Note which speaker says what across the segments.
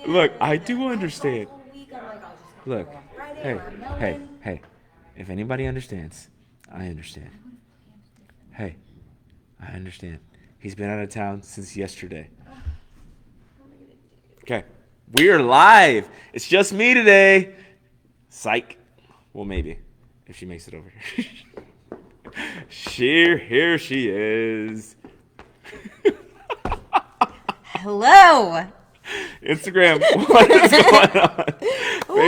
Speaker 1: Look, I do understand. Look, hey. If anybody understands, I understand. Hey, I understand. He's been out of town since yesterday. Okay. We are live. It's just me today. Psych. Well, maybe. If she makes it over here. Here she is.
Speaker 2: Hello.
Speaker 1: Instagram, what is going on?
Speaker 2: Woo!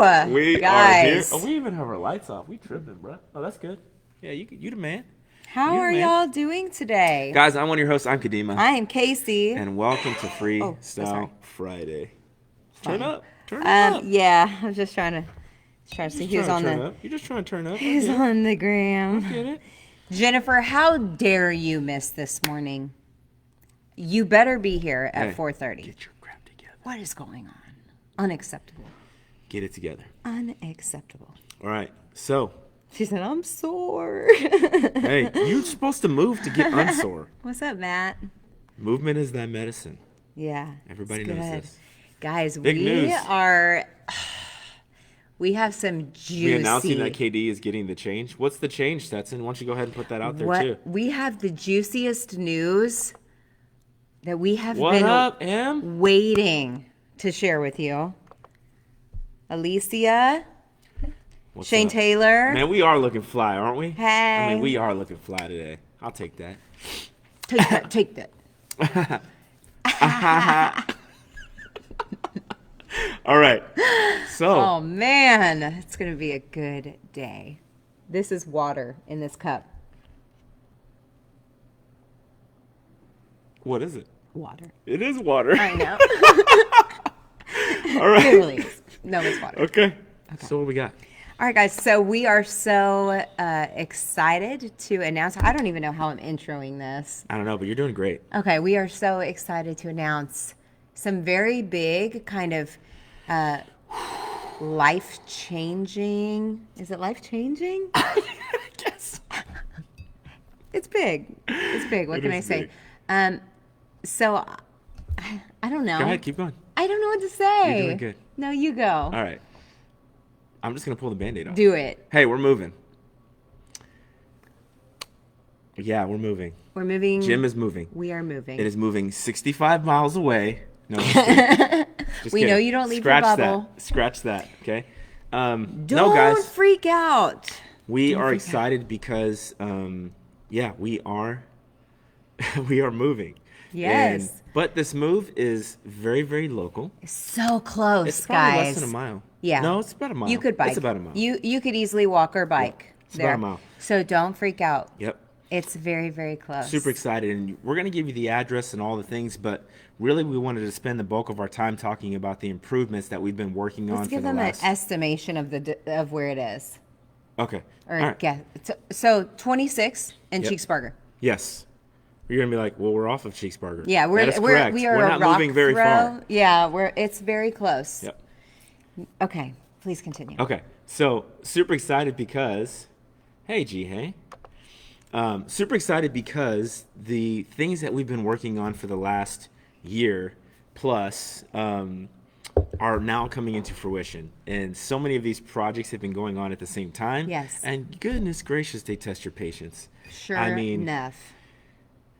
Speaker 1: Facebook, we
Speaker 2: Guys.
Speaker 1: are here. Oh, we even have our lights off. We tripping, bro. Oh, that's good. Yeah, you the man.
Speaker 2: How
Speaker 1: You the
Speaker 2: are
Speaker 1: man.
Speaker 2: y'all doing today?
Speaker 1: Guys, I'm one of your hosts. I'm Kadimah.
Speaker 2: I am Casey.
Speaker 1: And welcome to
Speaker 2: Oh, so sorry.
Speaker 1: Freestyle Friday. Turn
Speaker 2: Fine.
Speaker 1: up. Turn up.
Speaker 2: Yeah, I'm just trying to see who's on
Speaker 1: Up. You're just trying to turn up.
Speaker 2: who's on the gram.
Speaker 1: Get it?
Speaker 2: Jennifer, how dare you miss this morning? You better be here at
Speaker 1: Hey,
Speaker 2: 4:30.
Speaker 1: Get your crap together.
Speaker 2: What is going on? Unacceptable.
Speaker 1: Get it together.
Speaker 2: Unacceptable.
Speaker 1: All right. So,
Speaker 2: She said, I'm sore.
Speaker 1: hey, you're supposed to move to get unsore.
Speaker 2: What's up, Matt?
Speaker 1: Movement is that medicine.
Speaker 2: Yeah.
Speaker 1: Everybody
Speaker 2: it's
Speaker 1: knows
Speaker 2: good.
Speaker 1: this.
Speaker 2: Guys,
Speaker 1: Big news.
Speaker 2: we have some juicy.
Speaker 1: We announcing that KD is getting the change. What's the change, Stetson? Why don't you go ahead and put that out there too?
Speaker 2: We have the juiciest news that we have
Speaker 1: What
Speaker 2: been
Speaker 1: up, Em?
Speaker 2: waiting to share with you. Alicia,
Speaker 1: What's
Speaker 2: Shane
Speaker 1: up?
Speaker 2: Taylor.
Speaker 1: Man, we are looking fly, aren't we?
Speaker 2: Hey.
Speaker 1: I mean, we are looking fly today. I'll take that.
Speaker 2: Take that.
Speaker 1: All right. So,
Speaker 2: Oh man, it's gonna be a good day. This is water in this cup.
Speaker 1: what is it?
Speaker 2: Water.
Speaker 1: It is water.
Speaker 2: I know.
Speaker 1: All right.
Speaker 2: It really is. No, it's water.
Speaker 1: Okay. So what we got?
Speaker 2: All right, guys. So we are so excited to announce. I don't even know how I'm introing this.
Speaker 1: I don't know, but you're doing great.
Speaker 2: Okay, we are so excited to announce some very big kind of life-changing. Is it life-changing?
Speaker 1: Yes.
Speaker 2: It's big. It's big. What
Speaker 1: It
Speaker 2: can I
Speaker 1: is
Speaker 2: say?
Speaker 1: big.
Speaker 2: So I don't know.
Speaker 1: Go ahead, keep going.
Speaker 2: I don't know what to say.
Speaker 1: You're doing good.
Speaker 2: No, you go.
Speaker 1: All right. I'm just gonna pull the Band-Aid off.
Speaker 2: Do it.
Speaker 1: Hey, we're moving. Yeah, we're moving.
Speaker 2: We're moving.
Speaker 1: Jim is moving.
Speaker 2: We are moving.
Speaker 1: It is moving 65 miles away. No, just kidding. Just
Speaker 2: We
Speaker 1: kidding.
Speaker 2: know you don't leave
Speaker 1: Scratch
Speaker 2: your bubble.
Speaker 1: that. Scratch that. Okay.
Speaker 2: Don't
Speaker 1: no, guys,
Speaker 2: freak out.
Speaker 1: we are excited because, yeah, we are moving.
Speaker 2: Yes.
Speaker 1: But this move is very, very local.
Speaker 2: So close,
Speaker 1: It's probably
Speaker 2: guys.
Speaker 1: less than a mile.
Speaker 2: Yeah.
Speaker 1: No, it's about a mile.
Speaker 2: You could bike.
Speaker 1: It's about a mile.
Speaker 2: You could easily walk or bike.
Speaker 1: It's about a mile.
Speaker 2: So don't freak out.
Speaker 1: Yep.
Speaker 2: It's very, very close.
Speaker 1: Super excited, and we're going to give you the address and all the things, but really we wanted to spend the bulk of our time talking about the improvements that we've been working on
Speaker 2: Let's
Speaker 1: for
Speaker 2: give
Speaker 1: the
Speaker 2: them
Speaker 1: last...
Speaker 2: an estimation of where it is.
Speaker 1: Okay.
Speaker 2: Or
Speaker 1: All right.
Speaker 2: guess. So 26 in
Speaker 1: Yep.
Speaker 2: Cheeksburger.
Speaker 1: Yes. You're going to be like, well, we're off of Cheeseburger.
Speaker 2: Yeah,
Speaker 1: That is correct.
Speaker 2: we are
Speaker 1: We're
Speaker 2: a
Speaker 1: not
Speaker 2: rock
Speaker 1: moving very
Speaker 2: throw.
Speaker 1: far.
Speaker 2: Yeah, it's very close.
Speaker 1: Yep.
Speaker 2: Okay, please continue.
Speaker 1: Okay. So, super excited because... Hey, G, hey. Super excited because the things that we've been working on for the last year plus are now coming into fruition. And so many of these projects have been going on at the same time.
Speaker 2: Yes.
Speaker 1: And goodness gracious, they test your patience.
Speaker 2: Sure
Speaker 1: I mean,
Speaker 2: enough.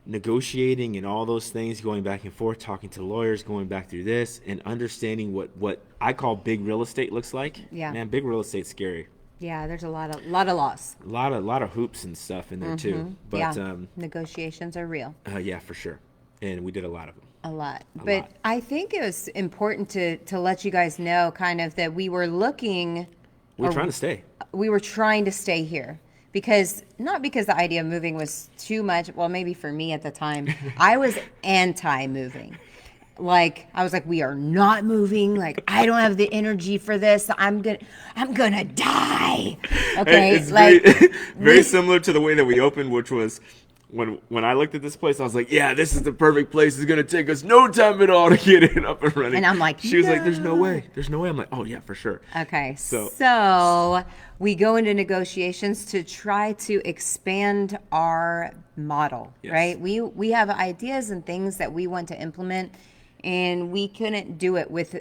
Speaker 1: negotiating and all those things, going back and forth, talking to lawyers, going back through this, and understanding what I call big real estate looks like.
Speaker 2: Yeah.
Speaker 1: Man, big real estate's scary.
Speaker 2: Yeah, there's a lot of loss.
Speaker 1: A lot of hoops and stuff in there too. But
Speaker 2: Yeah, negotiations are real.
Speaker 1: yeah, for sure. And we did a lot of them.
Speaker 2: A lot.
Speaker 1: A
Speaker 2: But
Speaker 1: lot.
Speaker 2: I think it was important to let you guys know kind of that we were looking,
Speaker 1: We're
Speaker 2: or
Speaker 1: trying to stay.
Speaker 2: we were trying to stay here. Not because the idea of moving was too much. Well, maybe for me at the time, I was anti-moving. Like I was like, we are not moving. Like I don't have the energy for this. I'm gonna die. Okay,
Speaker 1: It's
Speaker 2: like
Speaker 1: very similar to the way that we opened, which was when I looked at this place, I was like, yeah, this is the perfect place. It's gonna take us no time at all to get it up and running.
Speaker 2: And I'm like,
Speaker 1: she was like, there's no
Speaker 2: no.
Speaker 1: way. There's no way. I'm like, oh yeah, for sure.
Speaker 2: Okay,
Speaker 1: So-
Speaker 2: so we go into negotiations to try to expand our model,
Speaker 1: Yes.
Speaker 2: right? We have ideas and things that we want to implement and we couldn't do it with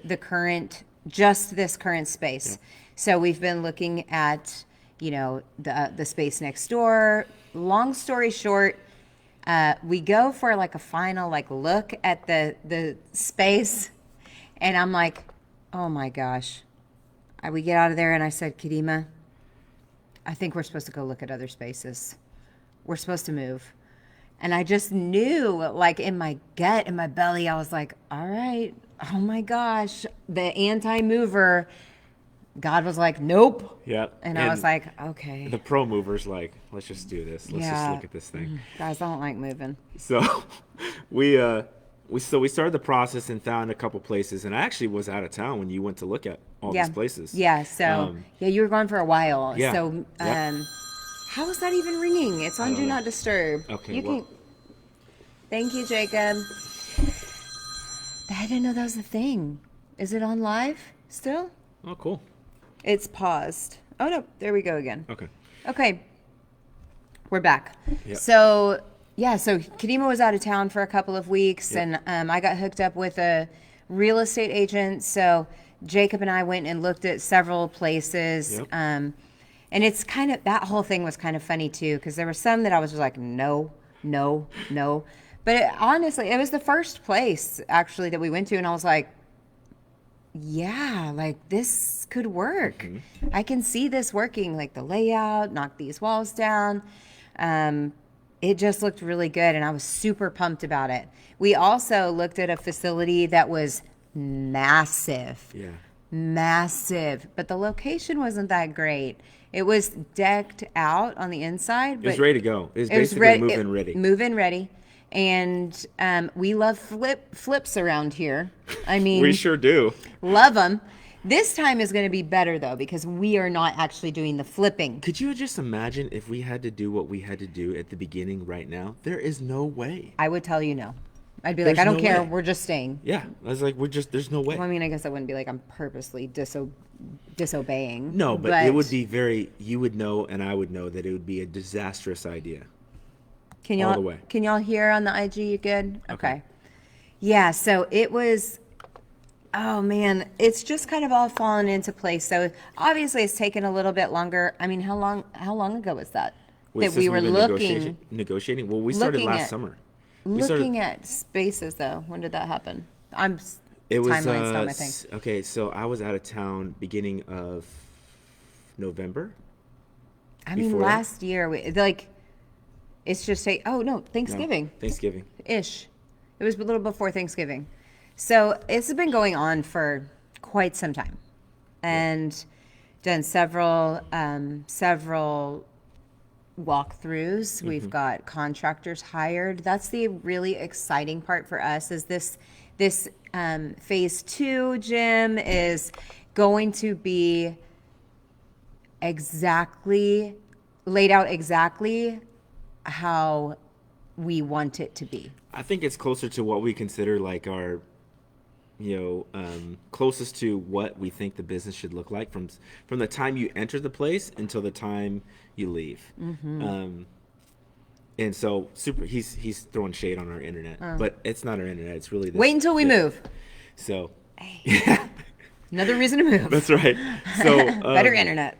Speaker 2: just this current space.
Speaker 1: Yeah.
Speaker 2: So we've been looking at, the space next door. Long story short, we go for like a final look at the space, and I'm like, oh my gosh. We get out of there, and I said, Kadimah, I think we're supposed to go look at other spaces. We're supposed to move. And I just knew, in my gut, in my belly, I was like, all right, oh my gosh, the anti-mover. God was like, nope.
Speaker 1: Yep.
Speaker 2: And I was like, okay.
Speaker 1: The pro mover's like, let's just do this. Let's just look at this thing.
Speaker 2: Guys, I don't like moving.
Speaker 1: So we started the process and found a couple places. And I actually was out of town when you went to look at all these places.
Speaker 2: Yeah. So you were gone for a while.
Speaker 1: Yeah.
Speaker 2: So how is that even ringing? It's on Do Not Disturb.
Speaker 1: Okay.
Speaker 2: Thank you, Jacob. I didn't know that was a thing. Is it on live still?
Speaker 1: Oh, cool.
Speaker 2: It's paused. Oh no, there we go again.
Speaker 1: Okay.
Speaker 2: We're back.
Speaker 1: Yep.
Speaker 2: So Kadimah was out of town for a couple of weeks,
Speaker 1: Yep.
Speaker 2: and I got hooked up with a real estate agent. So Jacob and I went and looked at several places.
Speaker 1: Yep.
Speaker 2: And it's that whole thing was kind of funny too, because there were some that I was just like, no. But honestly, it was the first place actually that we went to, and I was like, yeah, this could work.
Speaker 1: Mm-hmm.
Speaker 2: I can see this working, the layout, knock these walls down. It just looked really good, and I was super pumped about it. We also looked at a facility that was massive.
Speaker 1: Yeah.
Speaker 2: Massive, but the location wasn't that great. It was decked out on the inside.
Speaker 1: It was ready to go. It was basically move-in ready.
Speaker 2: Move-in ready. And we love flips around here. I mean,
Speaker 1: We sure do.
Speaker 2: love them. This time is going to be better, though, because we are not actually doing the flipping.
Speaker 1: Could you just imagine if we had to do what we had to do at the beginning right now? There is no way.
Speaker 2: I would tell you no. I'd be like,
Speaker 1: There's
Speaker 2: I don't
Speaker 1: no
Speaker 2: care.
Speaker 1: way.
Speaker 2: We're just staying.
Speaker 1: Yeah. I was like, there's no way.
Speaker 2: Well, I mean, I guess I wouldn't be like I'm purposely disobeying.
Speaker 1: No, but it would be you would know and I would know that it would be a disastrous idea.
Speaker 2: Can
Speaker 1: all the way.
Speaker 2: Can y'all hear on the IG? You good? Okay. Yeah, so it was, oh man, it's just kind of all fallen into place. So obviously it's taken a little bit longer. I mean, how long ago was that?
Speaker 1: Wait,
Speaker 2: that
Speaker 1: since
Speaker 2: we were
Speaker 1: we've been
Speaker 2: looking.
Speaker 1: negotiating? Well, we started
Speaker 2: looking
Speaker 1: last
Speaker 2: at-
Speaker 1: summer.
Speaker 2: Looking at spaces though. When did that happen?
Speaker 1: It was
Speaker 2: timeline's not my thing.
Speaker 1: okay, so I was out of town beginning of November.
Speaker 2: I mean,
Speaker 1: before that?
Speaker 2: last year, it's just Thanksgiving.
Speaker 1: Thanksgiving.
Speaker 2: Ish. It was a little before Thanksgiving. So it's been going on for quite some time. And done several walkthroughs. We've got contractors hired. That's the really exciting part for us is this phase 2 gym is going to be laid out exactly how we want it to be.
Speaker 1: I think it's closer to what we consider like our, closest to what we think the business should look like from the time you enter the place until the time you leave.
Speaker 2: Mm-hmm.
Speaker 1: And so he's throwing shade on our internet, but it's not our internet. It's really this.
Speaker 2: Wait until we move.
Speaker 1: So,
Speaker 2: Another reason to move.
Speaker 1: that's right. So
Speaker 2: Better internet.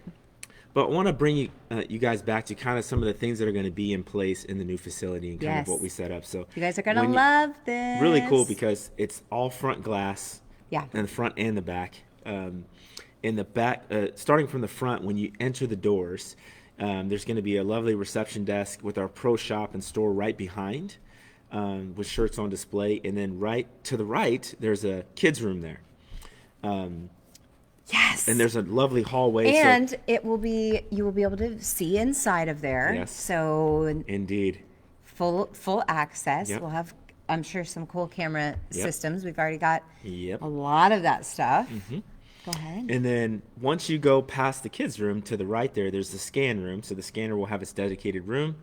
Speaker 1: But I want to bring you guys back to kind of some of the things that are going to be in place in the new facility and kind of what we set up. So
Speaker 2: you guys are going to love this.
Speaker 1: Really cool because it's all front glass.
Speaker 2: Yeah.
Speaker 1: And the front and the back. In the back, starting from the front, when you enter the doors, there's going to be a lovely reception desk with our pro shop and store right behind, with shirts on display. And then right to the right, there's a kids room there.
Speaker 2: Yes.
Speaker 1: And there's a lovely hallway.
Speaker 2: And you will be able to see inside of there.
Speaker 1: Yes.
Speaker 2: So
Speaker 1: Indeed.
Speaker 2: full access.
Speaker 1: Yep.
Speaker 2: We'll have, I'm sure, some cool camera systems. We've already got
Speaker 1: Yep.
Speaker 2: a lot of that stuff. Go ahead.
Speaker 1: And then once you go past the kids' room to the right there's the scan room. So the scanner will have its dedicated room.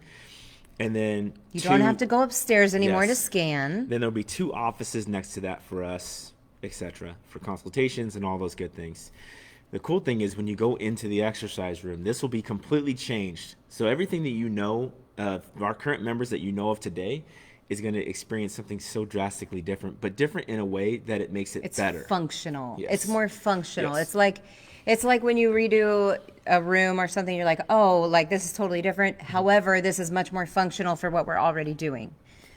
Speaker 1: And then
Speaker 2: You don't have to go upstairs anymore to scan.
Speaker 1: Then there'll be 2 offices next to that for us, etc., for consultations and all those good things. The cool thing is when you go into the exercise room, this will be completely changed. So everything that you know, our current members that you know of today, is going to experience something so drastically different, but different in a way that it makes it better.
Speaker 2: Functional.
Speaker 1: Yes.
Speaker 2: It's more functional.
Speaker 1: Yes.
Speaker 2: It's like when you redo a room or something, you're like, oh, like this is totally different. However, this is much more functional for what we're already doing.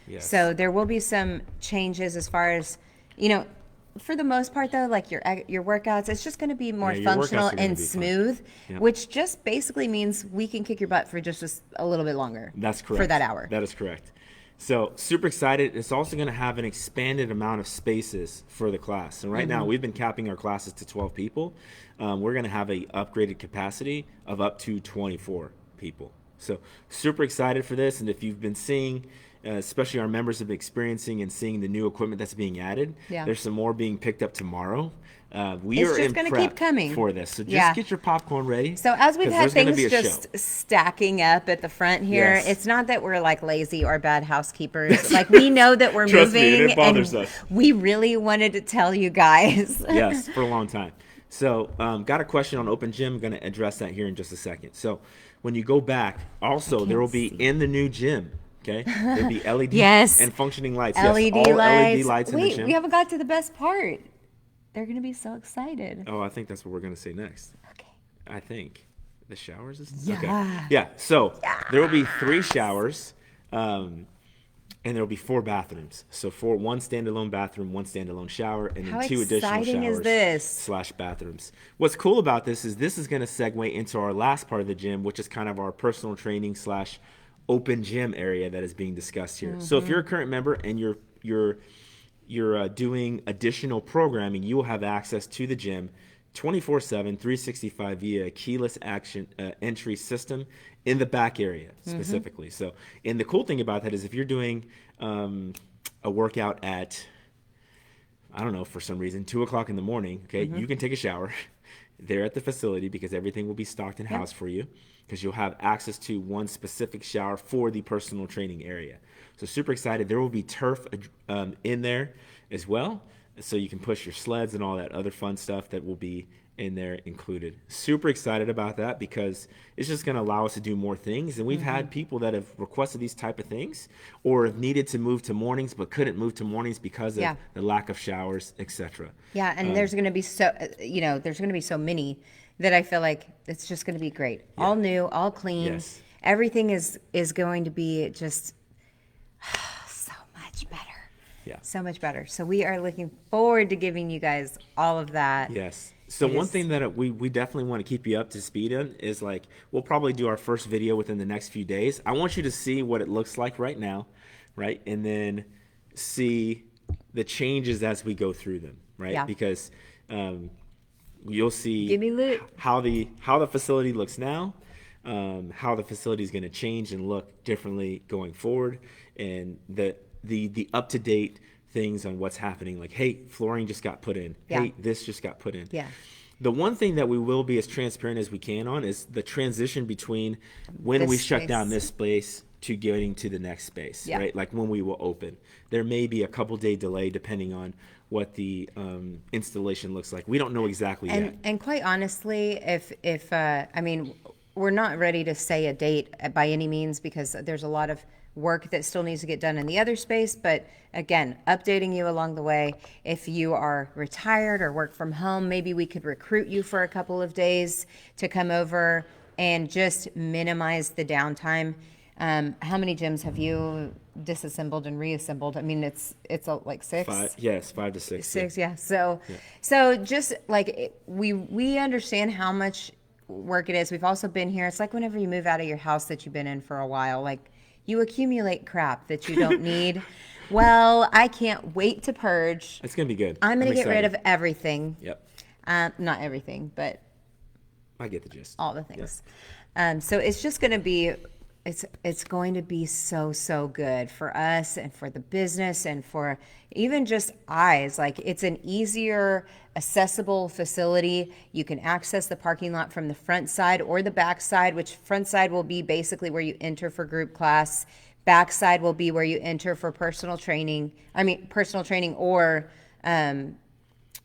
Speaker 1: Yes.
Speaker 2: So there will be some changes as far as, for the most part though, like your workouts, it's just going to be more
Speaker 1: your
Speaker 2: functional
Speaker 1: workouts are gonna
Speaker 2: and
Speaker 1: be fun.
Speaker 2: smooth,
Speaker 1: Yep.
Speaker 2: which just basically means we can kick your butt for just a little bit longer.
Speaker 1: That's correct.
Speaker 2: For that hour.
Speaker 1: That is correct. So super excited. It's also going to have an expanded amount of spaces for the class. And right now we've been capping our classes to 12 people. We're going to have a upgraded capacity of up to 24 people. So super excited for this. And if you've been seeing, especially our members have been experiencing and seeing the new equipment that's being added, there's some more being picked up tomorrow. We
Speaker 2: It's
Speaker 1: are
Speaker 2: just
Speaker 1: in
Speaker 2: gonna
Speaker 1: prep
Speaker 2: keep coming.
Speaker 1: for this. So just get your popcorn ready.
Speaker 2: So as we've
Speaker 1: 'cause
Speaker 2: had
Speaker 1: there's gonna
Speaker 2: things
Speaker 1: be a
Speaker 2: just
Speaker 1: show.
Speaker 2: stacking up at the front here,
Speaker 1: Yes.
Speaker 2: it's not that we're like lazy or bad housekeepers. Like we know that we're
Speaker 1: Trust me,
Speaker 2: moving
Speaker 1: it bothers
Speaker 2: and
Speaker 1: us.
Speaker 2: we really wanted to tell you guys.
Speaker 1: Yes, for a long time. So got a question on Open Gym. I'm going to address that here in just a second. So when you go back, also there will be in the new gym. Okay, there'll be LED
Speaker 2: Yes.
Speaker 1: and functioning lights.
Speaker 2: LED
Speaker 1: yes, all
Speaker 2: lights.
Speaker 1: LED lights in the
Speaker 2: Wait,
Speaker 1: gym.
Speaker 2: we haven't got to the best part. They're gonna be so excited.
Speaker 1: Oh, I think that's what we're going to say next.
Speaker 2: Okay.
Speaker 1: I think the showers is
Speaker 2: Yeah.
Speaker 1: okay. Yeah. So there will be 3 showers, and there will be 4 bathrooms. So one standalone bathroom, 1 standalone shower, and then
Speaker 2: How
Speaker 1: 2 additional
Speaker 2: exciting is
Speaker 1: showers
Speaker 2: this?
Speaker 1: / bathrooms. What's cool about this is going to segue into our last part of the gym, which is kind of our personal training / open gym area that is being discussed here. So if you're a current member and you're doing additional programming, you will have access to the gym 24/7, 365 via a keyless action entry system in the back area specifically. So, and the cool thing about that is if you're doing a workout at, I don't know, for some reason, 2 o'clock in the morning, okay, you can take a shower there at the facility because everything will be stocked and housed for you because you'll have access to one specific shower for the personal training area. So super excited. There will be turf in there as well. So you can push your sleds and all that other fun stuff that will be in there included. Super excited about that because it's just going to allow us to do more things. And we've had people that have requested these type of things or have needed to move to mornings but couldn't move to mornings because of the lack of showers, etc.
Speaker 2: Yeah, and there's going to be there's going to be so many that I feel like it's just going to be great. All new, all clean.
Speaker 1: Yes.
Speaker 2: Everything is going to be just so much better.
Speaker 1: Yeah.
Speaker 2: So much better. So we are looking forward to giving you guys all of that.
Speaker 1: Yes. So one thing that we definitely want to keep you up to speed on is like we'll probably do our first video within the next few days. I want you to see what it looks like right now, right? And then see the changes as we go through them, right?
Speaker 2: Yeah.
Speaker 1: Because you'll see
Speaker 2: Give me lit.
Speaker 1: how the facility looks now, how the facility is going to change and look differently going forward, and the up-to-date things on what's happening. Like, hey, flooring just got put in.
Speaker 2: Yeah.
Speaker 1: Hey, this just got put in.
Speaker 2: Yeah.
Speaker 1: The one thing that we will be as transparent as we can on is the transition between when
Speaker 2: This
Speaker 1: we shut
Speaker 2: space.
Speaker 1: down this space to getting to the next space,
Speaker 2: Yeah.
Speaker 1: right? Like when we will open. There may be a couple-day delay depending on what the installation looks like. We don't know exactly yet.
Speaker 2: And quite honestly, if I mean, we're not ready to say a date by any means because there's a lot of work that still needs to get done in the other space. But again, updating you along the way. If you are retired or work from home, maybe we could recruit you for a couple of days to come over and just minimize the downtime. How many gyms have you disassembled and reassembled? I mean, it's like 6.
Speaker 1: 5 to 6.
Speaker 2: 6, yeah. So just like we understand how much work it is. We've also been here. It's like whenever you move out of your house that you've been in for a while, like you accumulate crap that you don't need. Well, I can't wait to purge.
Speaker 1: It's going to be good.
Speaker 2: I'm going to get rid
Speaker 1: excited.
Speaker 2: of everything.
Speaker 1: Yep.
Speaker 2: Not everything, but
Speaker 1: I get the gist.
Speaker 2: all the things. So it's just going to be, it's going to be so good for us and for the business and for even just eyes. Like it's an easier, accessible facility. You can access the parking lot from the front side or the back side, which front side will be basically where you enter for group class. Back side will be where you enter for personal training. Personal training or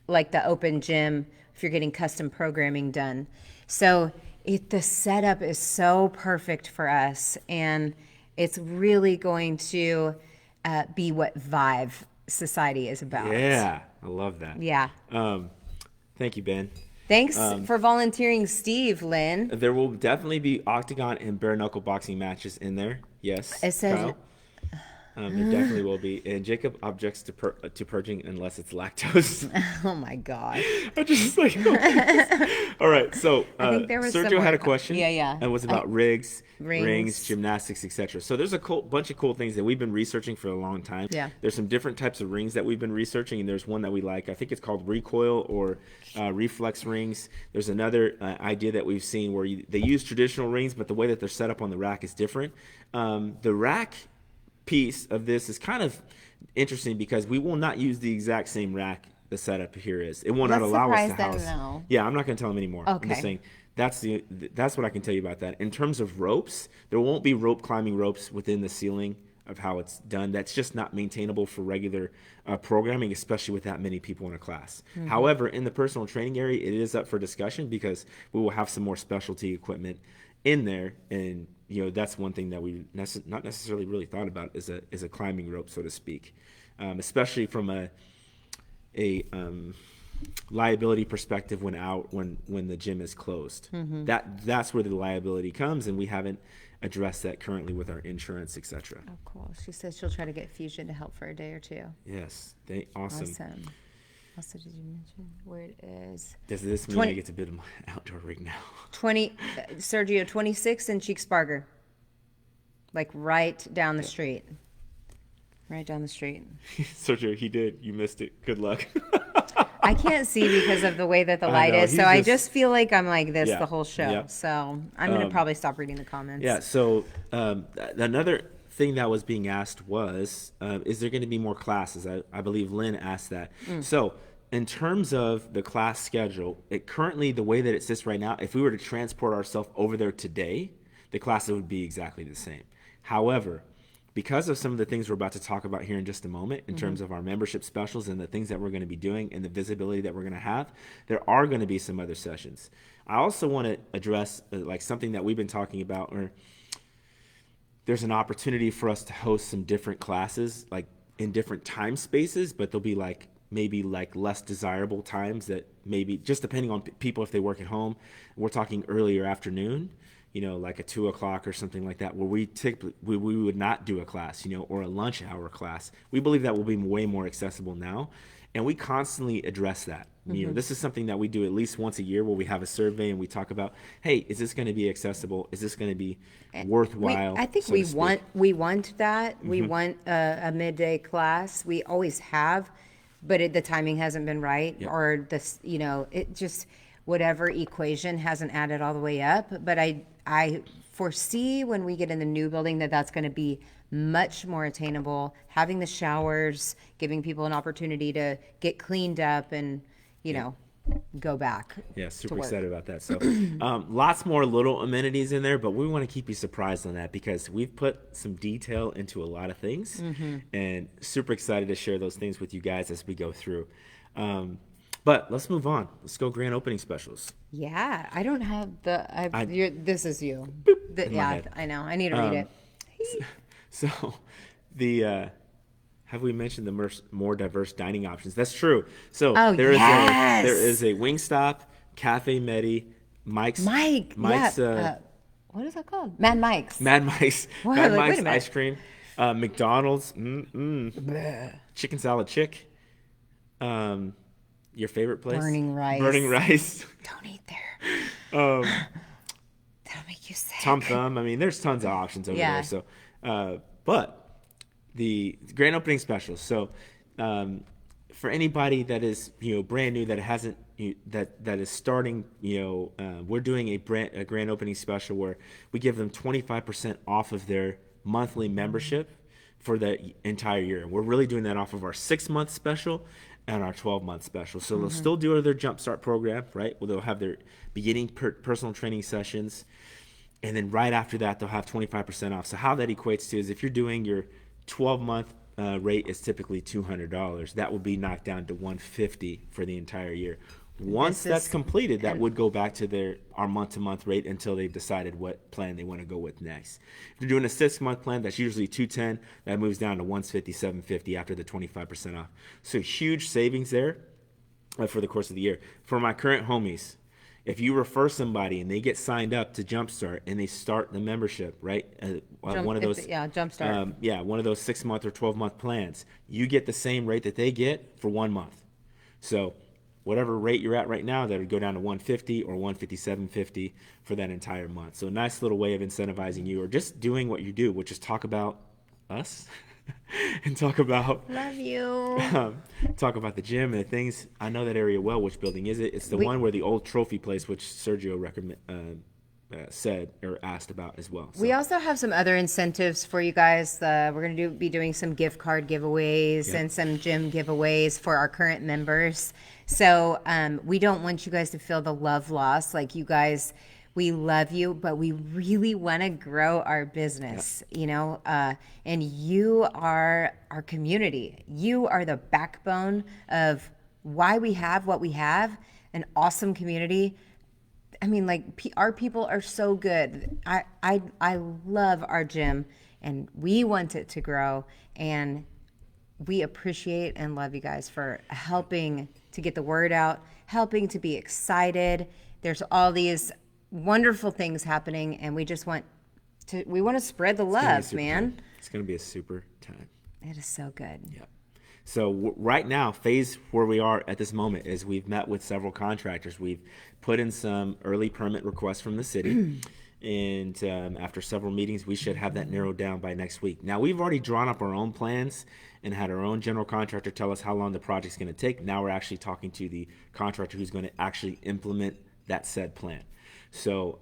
Speaker 2: like the open gym if you're getting custom programming done. So the setup is so perfect for us, and it's really going to be what Vive Society is about.
Speaker 1: Yeah, I love that.
Speaker 2: Yeah.
Speaker 1: Thank you, Ben.
Speaker 2: Thanks for volunteering, Steve, Lynn.
Speaker 1: There will definitely be octagon and bare knuckle boxing matches in there. Yes,
Speaker 2: It says
Speaker 1: Kyle. There definitely will be. And Jacob objects to purging unless it's lactose.
Speaker 2: Oh my god.
Speaker 1: I'm just like, okay. All right. So
Speaker 2: I think there was some
Speaker 1: Sergio had a
Speaker 2: more.
Speaker 1: question.
Speaker 2: Yeah.
Speaker 1: And it was about rings,
Speaker 2: Rings.
Speaker 1: gymnastics, etc. So there's a bunch of cool things that we've been researching for a long time.
Speaker 2: Yeah.
Speaker 1: There's some different types of rings that we've been researching, and there's one that we like. I think it's called recoil or reflex rings. There's another idea that we've seen where they use traditional rings, but the way that they're set up on the rack is different. The rack piece of this is kind of interesting because we will not use the exact same rack the setup here is. It will not allow us to house.
Speaker 2: No.
Speaker 1: Yeah, I'm not going to tell them anymore. I'm
Speaker 2: Okay.
Speaker 1: just saying that's what I can tell you about that. In terms of ropes, there won't be rope climbing ropes within the ceiling of how it's done. That's just not maintainable for regular programming, especially with that many people in a class. However, in the personal training area, it is up for discussion because we will have some more specialty equipment in there, and that's one thing that we not necessarily really thought about is a climbing rope, so to speak, especially from a liability perspective when the gym is closed. That's where the liability comes, and we haven't addressed that currently with our insurance, etc.
Speaker 2: Oh, cool. She says she'll try to get Fusion to help for a day or two.
Speaker 1: Yes, awesome.
Speaker 2: Also, did you mention where it is?
Speaker 1: Does this mean I get to bid my outdoor rig now?
Speaker 2: Sergio, 26 in Cheeksburger. Like right down the street. Right down the street.
Speaker 1: Sergio, he did. You missed it. Good luck.
Speaker 2: I can't see because of the way that the light
Speaker 1: know,
Speaker 2: is, so I just feel like I'm like this
Speaker 1: Yeah,
Speaker 2: the whole show.
Speaker 1: yeah.
Speaker 2: So I'm going to probably stop reading the comments.
Speaker 1: Yeah, so another thing that was being asked was, is there going to be more classes? I believe Lynn asked that. So in terms of the class schedule, currently the way that it sits right now, if we were to transport ourselves over there today, the classes would be exactly the same. However, because of some of the things we're about to talk about here in just a moment in terms of our membership specials and the things that we're going to be doing and the visibility that we're going to have, there are going to be some other sessions. I also want to address like something that we've been talking about, or there's an opportunity for us to host some different classes like in different time spaces, but they'll be like maybe like less desirable times that maybe just depending on people if they work at home. We're talking earlier afternoon, like a 2 o'clock or something like that, where we typically we would not do a class, or a lunch hour class. We believe that will be way more accessible now, and we constantly address that. This is something that we do at least once a year, where we have a survey and we talk about, hey, is this going to be accessible? Is this going to be worthwhile?
Speaker 2: I think
Speaker 1: so
Speaker 2: we
Speaker 1: to speak?
Speaker 2: want that. We want a midday class. We always have, but the timing hasn't been right, or this, it just whatever equation hasn't added all the way up. But I foresee when we get in the new building that's going to be much more attainable, having the showers, giving people an opportunity to get cleaned up and, go back.
Speaker 1: Yeah, super
Speaker 2: work.
Speaker 1: excited about that. So lots more little amenities in there, but we want to keep you surprised on that because we've put some detail into a lot of things and super excited to share those things with you guys as we go through. But let's move on. Let's go grand opening specials.
Speaker 2: Yeah, I don't have this is you.
Speaker 1: in my head.
Speaker 2: I know. I need to read it.
Speaker 1: So have we mentioned the more diverse dining options? That's true. So there is a Wingstop, Cafe Medi, Mike's.
Speaker 2: What is that called? Mad Mike's.
Speaker 1: Mad Mike's.
Speaker 2: What?
Speaker 1: Mad
Speaker 2: Like, wait
Speaker 1: Mike's
Speaker 2: a minute.
Speaker 1: ice cream. McDonald's. Chicken salad chick. Your favorite place?
Speaker 2: Burning Rice.
Speaker 1: Don't
Speaker 2: eat there. That'll make you sick.
Speaker 1: Tom Thumb. I mean, there's tons of options over there. So, but the grand opening specials. So, for anybody that is brand new that hasn't that is starting, we're doing a grand opening special where we give them 25% off of their monthly membership for the entire year. We're really doing that off of our 6-month special and our 12-month special. So they'll still do their Jumpstart program, right? Well, they'll have their beginning personal training sessions, and then right after that, they'll have 25% off. So how that equates to is if you're doing your 12-month rate is typically $200. That will be knocked down to $150 for the entire year. Once
Speaker 2: This
Speaker 1: that's
Speaker 2: is-
Speaker 1: completed, that would go back to our month-to-month rate until they've decided what plan they want to go with next. If you're doing a 6-month plan, that's usually 210. That moves down to 150, 750 after the 25% off. So huge savings there for the course of the year. For my current homies, if you refer somebody and they get signed up to Jumpstart and they start the membership, right? One of those,
Speaker 2: Jumpstart.
Speaker 1: one of those 6-month or 12-month plans, you get the same rate that they get for 1 month. So whatever rate you're at right now, that would go down to 150 or 157.50 for that entire month. So a nice little way of incentivizing you, or just doing what you do, which is talk about us and talk about
Speaker 2: Love you.
Speaker 1: talk about the gym and the things. I know that area well. Which building is it? It's the one where the old trophy place, which Sergio said or asked about as well. So.
Speaker 2: We also have some other incentives for you guys. We're going to be doing some gift card giveaways and some gym giveaways for our current members. So we don't want you guys to feel the love loss. Like, you guys, we love you, but we really want to grow our business, and you are our community. You are the backbone of why we have what we have, an awesome community. I mean, like, our people are so good. I love our gym, and we want it to grow, and we appreciate and love you guys for helping to get the word out, helping to be excited. There's all these wonderful things happening, and we just want to spread the love, man.
Speaker 1: Time. It's going to be a super time.
Speaker 2: It is so good.
Speaker 1: Yeah. So right now, phase where we are at this moment is we've met with several contractors. We've put in some early permit requests from the city. And after several meetings, we should have that narrowed down by next week. Now, we've already drawn up our own plans and had our own general contractor tell us how long the project's going to take. Now we're actually talking to the contractor who's going to actually implement that said plan. So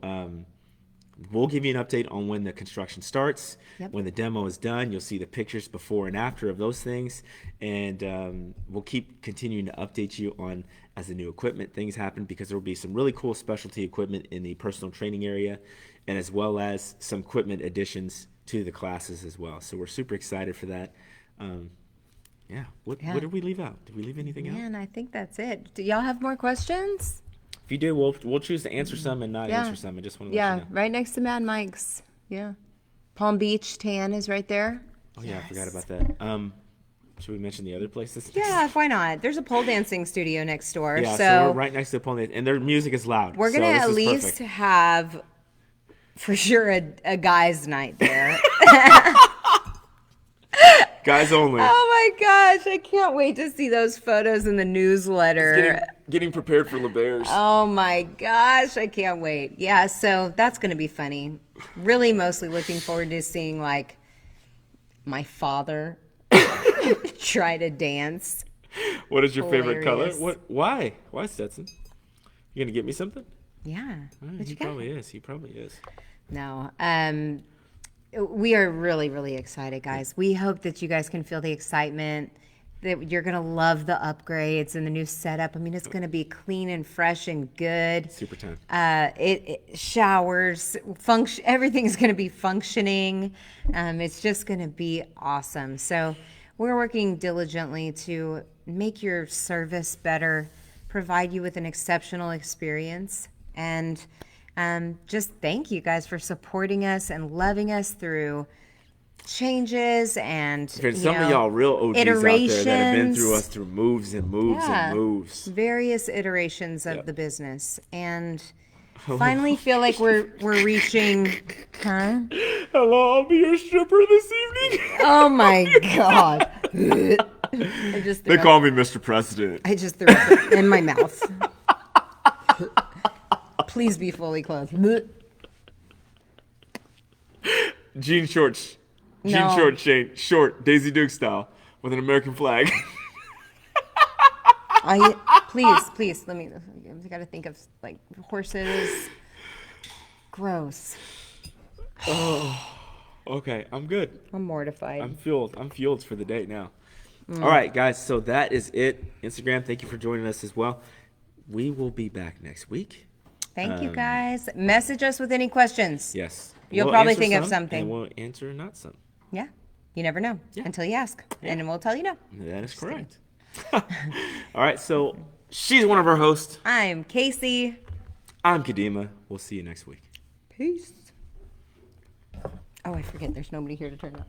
Speaker 1: we'll give you an update on when the construction starts.
Speaker 2: Yep.
Speaker 1: When the demo is done, you'll see the pictures before and after of those things. And we'll keep continuing to update you on as the new equipment things happen, because there will be some really cool specialty equipment in the personal training area, and as well as some equipment additions to the classes as well. So we're super excited for that. What did we leave out? Did we leave anything out?
Speaker 2: Man, I think that's it. Do y'all have more questions?
Speaker 1: If you do, we'll choose to answer some and not answer some. I just want to let you know.
Speaker 2: Right next to Mad Mike's. Yeah. Palm Beach Tan is right there.
Speaker 1: Oh, yeah, I forgot about that. Should we mention the other places?
Speaker 2: Yeah, why not? There's a pole dancing studio next door.
Speaker 1: Yeah,
Speaker 2: so
Speaker 1: we're right next to the pole, and their music is loud.
Speaker 2: We're going to at least
Speaker 1: perfect.
Speaker 2: have, for sure, a guys' night there.
Speaker 1: Guys only.
Speaker 2: Oh my gosh, I can't wait to see those photos in the newsletter.
Speaker 1: Getting prepared for LeBears.
Speaker 2: Oh my gosh, I can't wait. Yeah, so that's going to be funny. Really mostly looking forward to seeing, like, my father try to dance.
Speaker 1: What is your favorite color?
Speaker 2: Hilarious.
Speaker 1: Why? Why, Stetson? You going to get me something?
Speaker 2: Yeah. What
Speaker 1: He
Speaker 2: you got?
Speaker 1: probably is. He probably is.
Speaker 2: No. We are really, really excited, guys. We hope that you guys can feel the excitement, that you're going to love the upgrades and the new setup. I mean, it's going to be clean and fresh and good.
Speaker 1: Super time.
Speaker 2: It showers, everything's going to be functioning. It's just going to be awesome. So we're working diligently to make your service better, provide you with an exceptional experience, and just thank you guys for supporting us and loving us through changes and
Speaker 1: There's some of y'all real OGs
Speaker 2: iterations.
Speaker 1: out there that have been through us through moves and moves
Speaker 2: Yeah.
Speaker 1: and moves.
Speaker 2: Various iterations of the business, and finally feel like we're reaching. Huh?
Speaker 1: Hello, I'll be your stripper this evening.
Speaker 2: Oh my god! I just
Speaker 1: They
Speaker 2: threw
Speaker 1: call me Mr. President.
Speaker 2: I just threw it in my mouth. Please be fully clothed.
Speaker 1: Jean shorts. Jean
Speaker 2: No.
Speaker 1: short chain. Short. Daisy Duke style. With an American flag.
Speaker 2: Please, let me. I gotta think of, like, horses. Gross.
Speaker 1: Okay, I'm good.
Speaker 2: I'm mortified.
Speaker 1: I'm fueled for the day now. All right, guys. So that is it. Instagram, thank you for joining us as well. We will be back next week.
Speaker 2: Thank you, guys. Message us with any questions.
Speaker 1: Yes.
Speaker 2: You'll
Speaker 1: We'll
Speaker 2: probably
Speaker 1: answer
Speaker 2: think of
Speaker 1: some,
Speaker 2: something.
Speaker 1: And we'll answer not some.
Speaker 2: Yeah. You never know until you ask, and we'll tell you no.
Speaker 1: That is correct. All right, so She's one of our hosts.
Speaker 2: I'm Casey.
Speaker 1: I'm Kadimah. We'll see you next week.
Speaker 2: Peace. Oh, I forget there's nobody here to turn up.